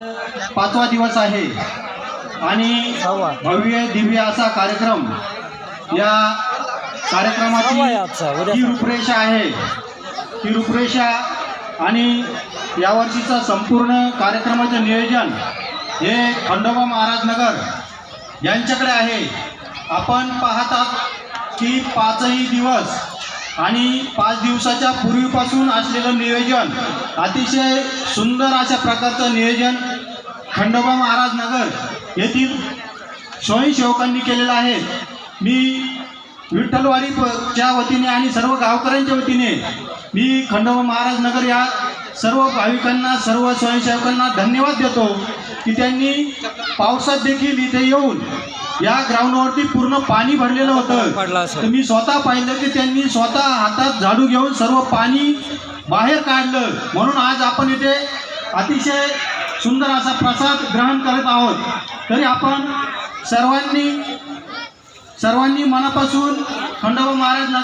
पाचवा दिवस आहे आणि भव्य दिव्य असा कार्यक्रम या कार्यक्रमाची ही रूपरेषा आहे। ही रूपरेषा आणि यावर्षीचं संपूर्ण कार्यक्रमाचं नियोजन हे खंडोबा महाराज नगर यांच्याकडे आहे। आपण पाहतात की 5ही दिवस आणि 5 दिवसाच्या पूर्वीपासून असलेलं नियोजन अतिशय सुंदर अशा प्रकारचं नियोजन खंडोबा महाराज नगर येथील स्वयंसेवकांनी केलेलं आहे। मी विठ्ठलवाडीच्या वतीने आणि सर्व गावकऱ्यांच्या वतीने मी खंडोबा महाराज नगर या सर्व भाविकांना सर्व स्वयंसेवकांना धन्यवाद देतो की त्यांनी पावसात देखील इथे येऊन या ग्राउंडवरती पूर्ण पाणी भरलेलं होतं। तुम्ही स्वतः पाहिलं की त्यांनी स्वतः हातात झाडू घेऊन सर्व पाणी बाहेर काढलं, म्हणून आज आपण इथे अतिशय सुंदर असा प्रसाद ग्रहण करत आहोत। तरी आपण सर्वांनी मनापासून खंडोबा महाराज नगर